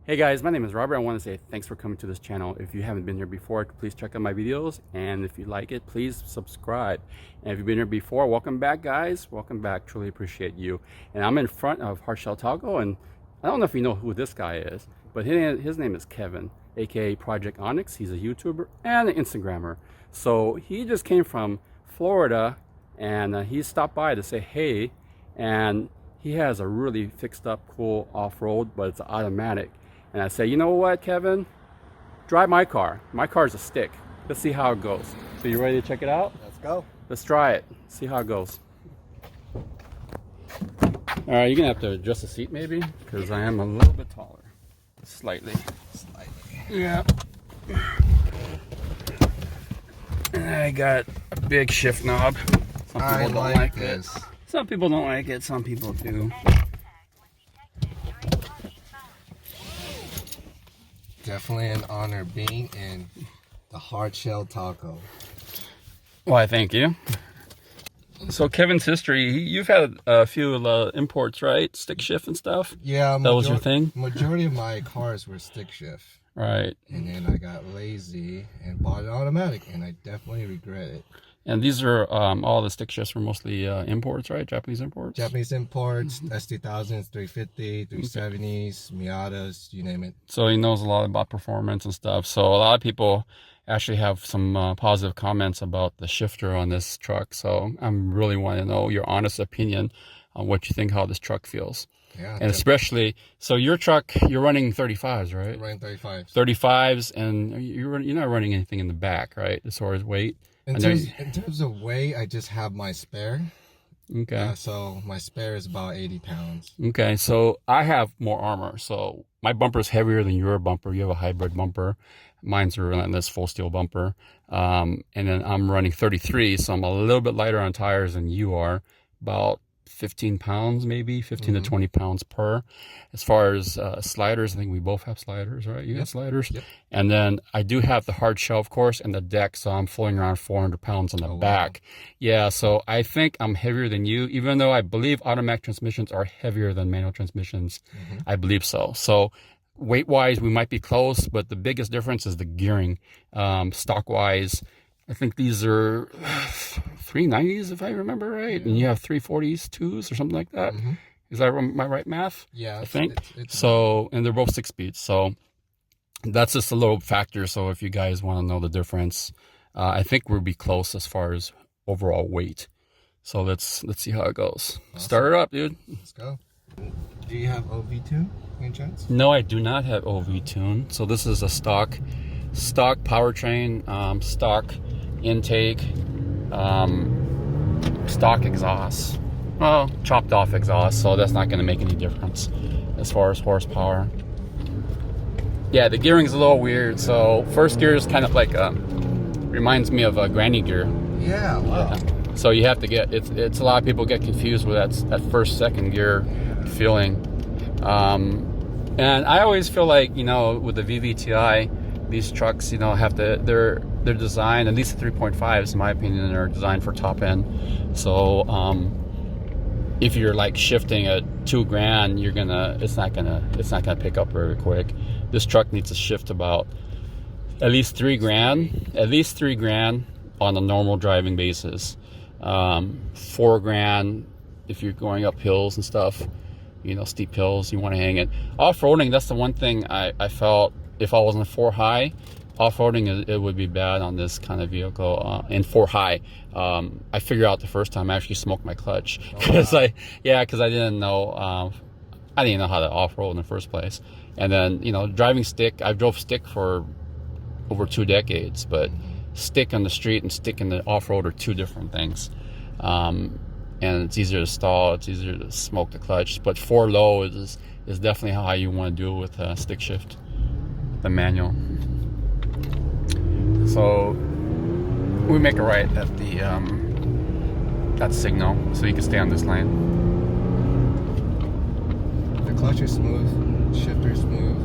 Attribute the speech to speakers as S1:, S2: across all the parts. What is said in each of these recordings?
S1: Hey guys, my name is Robert. I want to say thanks for coming to this channel. If you haven't been here before, please check out my videos, and if you like it, please subscribe. And if you've been here before, welcome back guys. Welcome back. Truly appreciate you. And I'm in front of HardShellTaco, and I don't know if you know who this guy is, but his name is Kevin, aka Project Onyx. He's a YouTuber and an Instagrammer. So he just came from Florida, and he stopped by to say hey, and he has a really fixed up cool off-road, but it's automatic. And I say, you know what, Kevin? Drive my car. My car's a stick. Let's see how it goes. So you ready to check it out?
S2: Let's go.
S1: Let's try it. See how it goes. All right, you're gonna have to adjust the seat maybe, because I am a little bit taller. Slightly. Yeah. And I got a big shift knob. Some people don't like it. Some people don't like it. Some people do.
S2: Definitely an honor being in the HardShellTaco.
S1: Why, thank you. So Kevin's history, you've had a few imports, right? Stick shift and stuff?
S2: Yeah.
S1: That was your thing?
S2: Majority of my cars were stick shift.
S1: Right.
S2: And then I got lazy and bought an automatic, and I definitely regret it.
S1: And these are, all the stick shifts were mostly imports, right? Japanese imports?
S2: Japanese imports, S2000s, 350, 370s, Miatas, you name it.
S1: So he knows a lot about performance and stuff. So a lot of people actually have some positive comments about the shifter on this truck. So I'm really wanting to know your honest opinion on what you think, how this truck feels.
S2: Yeah.
S1: And especially, so your truck, you're running 35s, right?
S2: I'm running 35s.
S1: 35s, and you're not running anything in the back, right? As far as weight?
S2: In terms of weight, I just have my spare.
S1: Okay.
S2: So my spare is about 80 pounds.
S1: Okay, so I have more armor. So my bumper is heavier than your bumper. You have a hybrid bumper. Mine's a relentless full steel bumper. And then I'm running 33, so I'm a little bit lighter on tires than you are. About 15 pounds, maybe 15 to 20 pounds per. As far as sliders, I think we both have sliders, right? You got sliders. Yep. And then I do have the hard shell, of course, and the deck, so I'm floating around 400 pounds on the back. Wow. Yeah, so I think I'm heavier than you, even though I believe automatic transmissions are heavier than manual transmissions. I believe so. So weight-wise, we might be close, but the biggest difference is the gearing. Stock-wise, I think these are 390s, if I remember right, and you have 340s, 2s, or something like that. Is that my right math?
S2: Yeah,
S1: I think so. And they're both 6-speeds, so that's just a little factor. So if you guys want to know the difference, I think we'll be close as far as overall weight. So let's see how it goes. Awesome. Start it up, dude.
S2: Let's go. Do you have OV tune, any chance?
S1: No, I do not have OV tune. So this is a stock powertrain, stock intake, stock exhaust. Well, chopped off exhaust, so that's not going to make any difference as far as horsepower. Yeah, the gearing is a little weird. So first gear is kind of like reminds me of a granny gear.
S2: Yeah, wow.
S1: Yeah. So you have to get it's a lot of people get confused with that first second gear feeling. And I always feel like, you know, with the VVTi, these trucks, you know, have to they're designed, at least the 3.5s in my opinion, are designed for top end. So if you're like shifting at $2,000, it's not gonna pick up very quick. This truck needs to shift about at least $3,000 on a normal driving basis. $4,000 if you're going up hills and stuff, you know, steep hills, you want to hang it. Off-roading, that's the one thing I felt, if I wasn't 4 high, off-roading, it would be bad on this kind of vehicle. In 4 high, I figured out the first time I actually smoked my clutch because I didn't know how to off-road in the first place. And then, you know, driving stick, I drove stick for over 2 decades, but stick on the street and stick in the off-road are 2 different things. And it's easier to stall, it's easier to smoke the clutch, but 4 low is definitely how you want to do it with stick shift, the manual. So we make a right at the that signal, so you can stay on this lane.
S2: The clutch is smooth, shifter is smooth.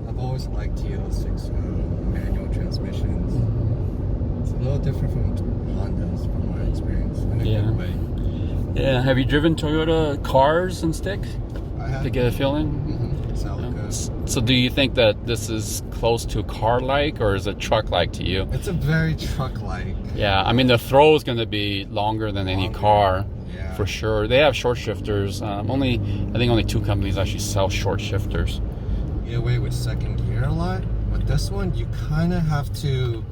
S2: I've always liked TL6 manual transmissions. It's a little different from Hondas, from my experience. In a good way.
S1: Yeah. Have you driven Toyota cars and stick?
S2: I have.
S1: To get a feeling?
S2: Celica.
S1: So do you think that this is close to car-like, or is it truck-like to you?
S2: It's a very truck-like.
S1: Yeah, I mean the throw is going to be longer than any car, for sure. They have short shifters. I think only 2 companies actually sell short shifters.
S2: You get away with second gear a lot. With this one, you kind of have to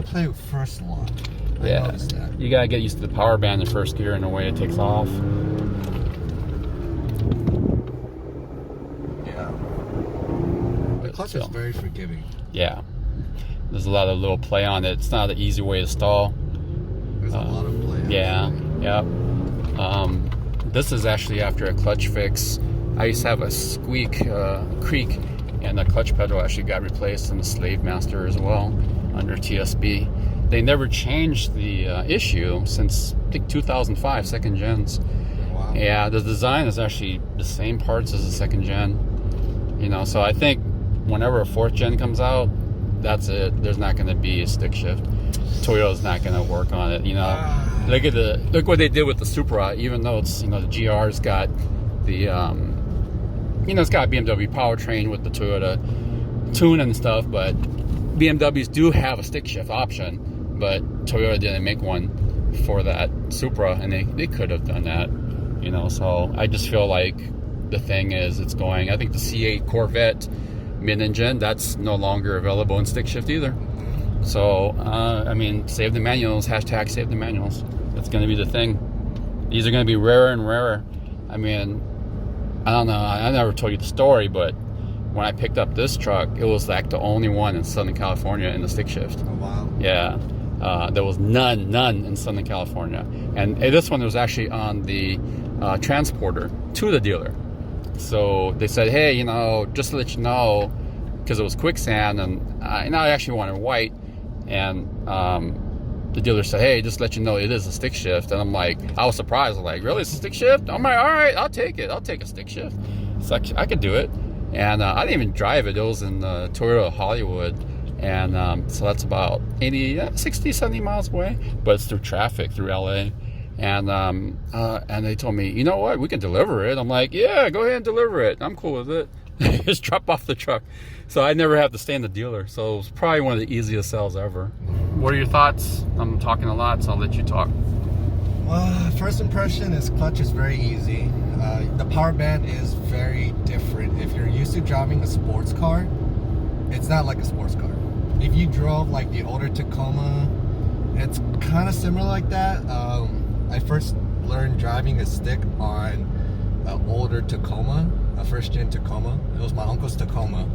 S2: play with first lock. I noticed that.
S1: You gotta get used to the power band in first gear and the way it takes off.
S2: Yeah. The clutch is very forgiving.
S1: Yeah. There's a lot of little play on it. It's not an easy way to stall.
S2: There's a lot of play.
S1: Yeah. Yep. This is actually after a clutch fix. I used to have a creak, and the clutch pedal actually got replaced in the Slave Master as well under TSB. They never changed the issue since I think 2005, second gens.
S2: Wow.
S1: Yeah, the design is actually the same parts as the second gen. You know, so I think whenever a 4th gen comes out, that's it. There's not going to be a stick shift. Toyota's not going to work on it. You know, look what they did with the Supra. Even though it's the GR's got the it's got a BMW powertrain with the Toyota tune and stuff, but BMWs do have a stick shift option, but Toyota didn't make one for that Supra, and they could have done that, so I just feel like the thing is it's going. I think the C8 Corvette mid-engine, that's no longer available in stick shift either. So save the manuals, hashtag save the manuals. That's going to be the thing. These are going to be rarer and rarer. I mean, I don't know, I never told you the story, but when I picked up this truck, it was like the only one in Southern California in the stick shift.
S2: Oh, wow.
S1: Yeah. There was none in Southern California. And this one was actually on the transporter to the dealer. So they said, hey, just to let you know, because it was quicksand, and I actually wanted white, and the dealer said, hey, just to let you know, it is a stick shift. And I'm like, I was surprised. I'm like, really, it's a stick shift? I'm like, all right, I'll take it. I'll take a stick shift. So I could do it. And I didn't even drive it. It was in Toyota Hollywood. And so that's about 60, 70 miles away. But it's through traffic, through LA. And they told me, you know what, we can deliver it. I'm like, yeah, go ahead and deliver it. I'm cool with it. Just drop off the truck. So I never have to stay in the dealer. So it was probably one of the easiest sales ever. What are your thoughts? I'm talking a lot, so I'll let you talk.
S2: First impression is clutch is very easy. The power band is very different. If you're used to driving a sports car, it's not like a sports car. If you drove like the older Tacoma, it's kind of similar like that. I first learned driving a stick on an older Tacoma, a first gen Tacoma. It was my uncle's Tacoma,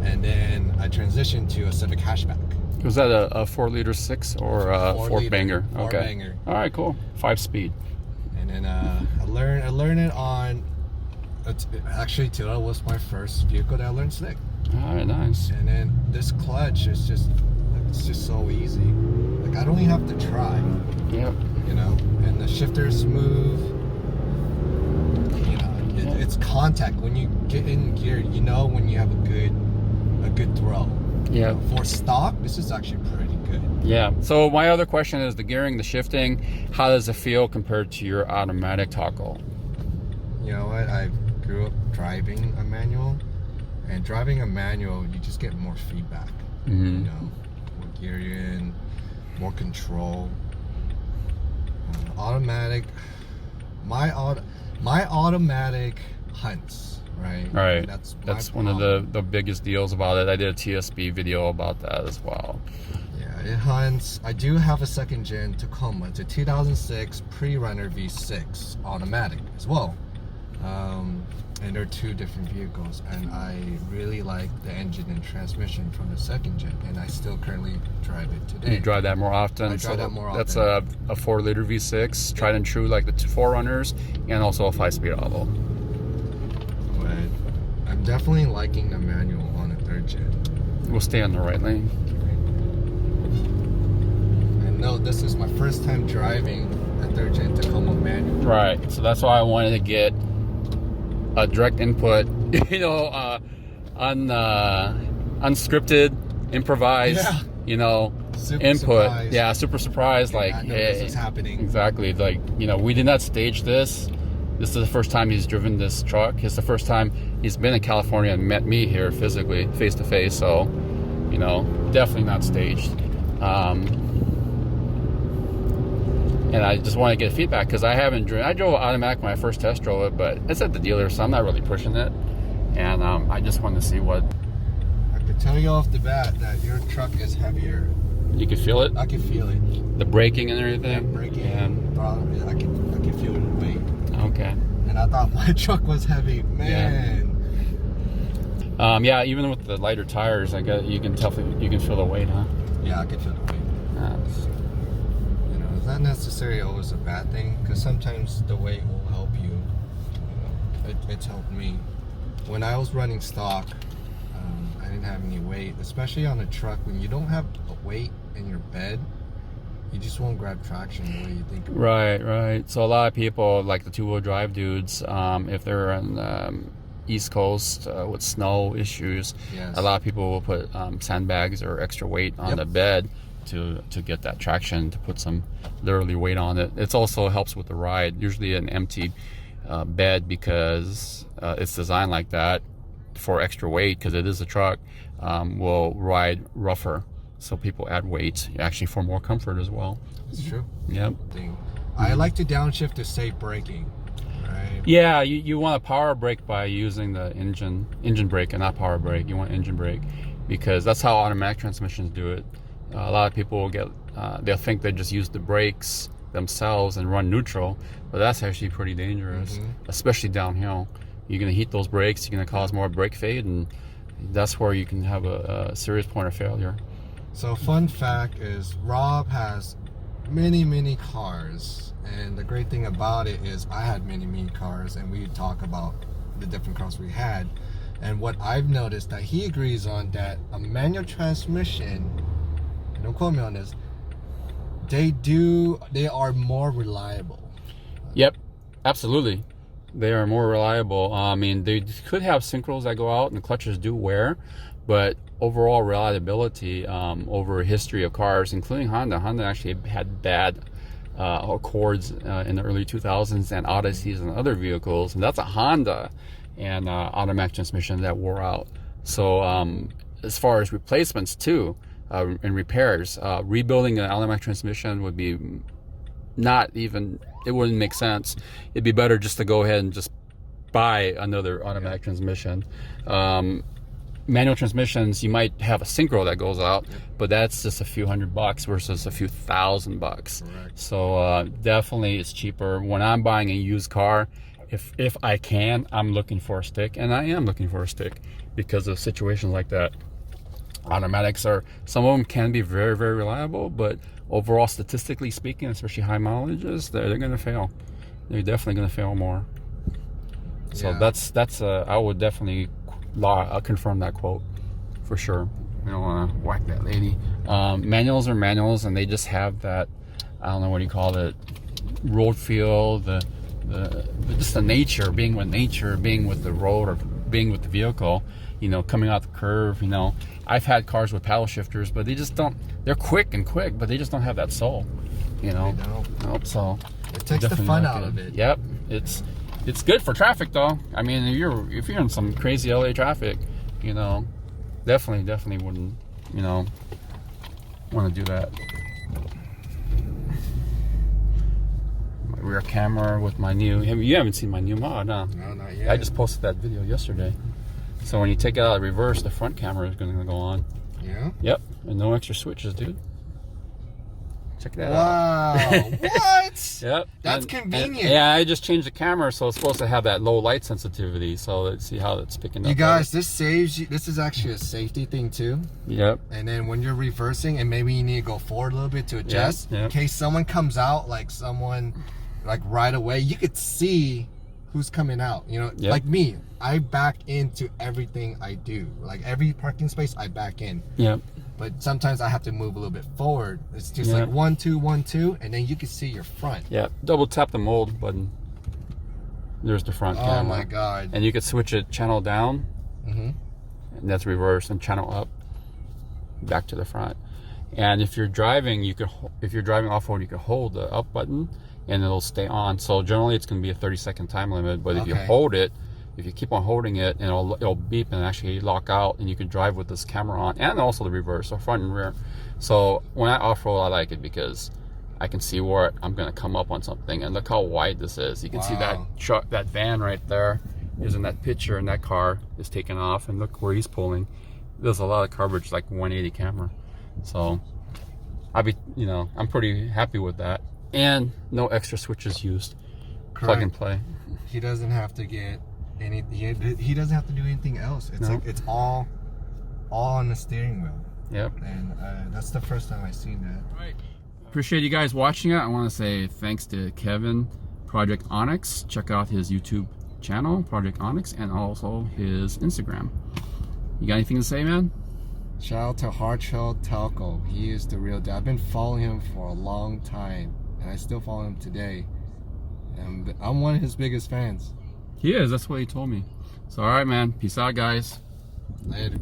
S2: and then I transitioned to a Civic hatchback.
S1: Was that a 4.6 6 or a 4-banger? Okay.
S2: Banger.
S1: All right, cool. 5-speed.
S2: And then I learned it on. Actually, Toyota was my first vehicle that I learned stick.
S1: All right, nice.
S2: And then this clutch is just so easy. Like I don't even have to try.
S1: Yep.
S2: And the shifter is smooth. It's contact. When you get in gear, when you have a good throw.
S1: Yeah.
S2: For stock, this is actually pretty good.
S1: Yeah. So my other question is the gearing, the shifting. How does it feel compared to your automatic Taco?
S2: You know what? I grew up driving a manual, and driving a manual, you just get more feedback.
S1: Mm-hmm.
S2: More gear in, more control. Automatic. My automatic hunts. Right.
S1: That's one of the biggest deals about it. I did a TSB video about that as well.
S2: Yeah, it hunts. I do have a second gen Tacoma. It's a 2006 pre-runner V6 automatic as well. And they're 2 different vehicles, and I really like the engine and transmission from the second gen, and I still currently drive it today.
S1: You drive that more often?
S2: I drive that more often.
S1: That's a 4-liter V6, tried and true like the 4Runners, and also a 5-speed auto.
S2: But I'm definitely liking the manual on the 3rd gen.
S1: We'll stay on the right lane.
S2: And no, this is my first time driving a 3rd gen Tacoma manual.
S1: Right, so that's why I wanted to get a direct input, unscripted, improvised,
S2: super
S1: input.
S2: Surprised.
S1: Yeah, super surprised. Like,
S2: hey, this is happening.
S1: Exactly. Like, we did not stage this. This is the first time he's driven this truck. It's the first time he's been in California and met me here physically, face to face. So, you know, definitely not staged. And I just want to get feedback because I haven't driven. I drove automatic when I first test drove it, but it's at the dealer, so I'm not really pushing it. And I just want to see what.
S2: I can tell you off the bat that your truck is heavier.
S1: You can feel it.
S2: I can feel it.
S1: The braking and everything.
S2: Yeah, braking. Yeah. I can feel it in the weight.
S1: Okay.
S2: And I thought my truck was heavy, man.
S1: Yeah, even with the lighter tires, I guess you can feel the weight, huh?
S2: Yeah, I can feel the weight. You know, it's not necessarily always a bad thing because sometimes the weight will help you. You know, it's helped me. When I was running stock, I didn't have any weight, especially on a truck. When you don't have a weight in your bed, you just won't grab traction the way you think.
S1: Right. So a lot of people, like the two-wheel drive dudes, if they're on East Coast with snow issues,
S2: yes,
S1: a lot of people will put sandbags or extra weight on the bed to get that traction, to put some literally weight on it. It also helps with the ride. Usually an empty bed, because it's designed like that for extra weight, because it is a truck, will ride rougher. So people add weight actually for more comfort as well.
S2: It's true.
S1: Yep.
S2: I like to downshift to safe braking. Right.
S1: Yeah, you want a power brake by using the engine brake and not power brake. You want engine brake because that's how automatic transmissions do it. A lot of people will get they'll think they just use the brakes themselves and run neutral, but that's actually pretty dangerous, especially downhill. You're gonna heat those brakes. You're gonna cause more brake fade, and that's where you can have a serious point of failure.
S2: So fun fact is Rob has many cars, and the great thing about it is I had many cars, and we talk about the different cars we had. And what I've noticed that he agrees on, that a manual transmission, don't quote me on this, they are more reliable.
S1: Yep, absolutely. They are more reliable. I mean, they could have synchros that go out and the clutches do wear, but overall reliability over a history of cars, including Honda actually had bad Accords in the early 2000s and Odysseys and other vehicles, and that's a Honda and automatic transmission that wore out. So as far as replacements too, and repairs, rebuilding an automatic transmission would be it wouldn't make sense. It'd be better just to go ahead and just buy another automatic transmission. Manual transmissions, you might have a synchro that goes out, but that's just a few $100 versus a few $1,000.
S2: Correct.
S1: So definitely it's cheaper. When I'm buying a used car, if I can, I'm looking for a stick, and I am looking for a stick because of situations like that. Automatics some of them can be very reliable, but overall, statistically speaking, especially high mileages, they're going to fail. They're definitely going to fail more. So that's I would definitely confirm that quote for sure. We don't want to whack that lady. Manuals are manuals, and they just have that, I don't know what you call it, road feel, just the nature, being with nature, being with the road, or being with the vehicle. You know, coming out the curve. You know, I've had cars with paddle shifters, but they just don't. They're quick, but they just don't have that soul. You know. Nope. So
S2: it takes the fun out of it.
S1: Yep. It's good for traffic though. I mean, if you're in some crazy LA traffic, you know, definitely wouldn't, you know, want to do that. My rear camera with my new. You haven't seen my new mod, huh?
S2: No, not yet.
S1: I just posted that video yesterday. So when you take it out of reverse, the front camera is going to go on.
S2: Yeah?
S1: Yep. And no extra switches, dude. Check that out.
S2: Wow. What?
S1: Yep.
S2: That's convenient.
S1: Yeah, I just changed the camera, so it's supposed to have that low light sensitivity. So let's see how it's picking up.
S2: You guys, this saves you. This is actually a safety thing too.
S1: Yep.
S2: And then when you're reversing, and maybe you need to go forward a little bit to adjust, in case someone comes out, like right away, you could see who's coming out. You know, like me, I back into everything I do. Like every parking space, I back in.
S1: Yep.
S2: But sometimes I have to move a little bit forward. It's just like 1, 2, 1, 2, and then you can see your front.
S1: Yeah. Double tap the mold button. There's the front camera.
S2: Oh my god.
S1: And you could switch it channel down, and that's reverse, and channel up, back to the front. And if you're driving, off-road, you can hold the up button, and it'll stay on. So generally it's going to be a 30-second time limit, but if you
S2: Okay.
S1: hold it, if you keep on holding it, and it'll beep and actually lock out, and you can drive with this camera on, and also the reverse, so front and rear. So when I off-road, I like it because I can see where I'm going to come up on something, and look how wide this is. You can see that
S2: Wow.
S1: truck, that van right there is in that picture, and that car is taken off, and look where he's pulling. There's a lot of coverage, like 180 camera. So I'm pretty happy with that, and no extra switches used. Plug and play.
S2: He doesn't have to get he doesn't have to do anything else. It's like it's all on the steering wheel.
S1: Yep.
S2: And that's the first time I've seen that.
S1: Right. Appreciate you guys watching it. I want to say thanks to Kevin, Project Onyx. Check out his YouTube channel, Project Onyx, and also his Instagram. You got anything to say, man?
S2: Shout out to HardShellTaco. He is the real deal. I've been following him for a long time, and I still follow him today. And I'm one of his biggest fans.
S1: He is. That's what he told me. So, all right, man. Peace out, guys.
S2: Later.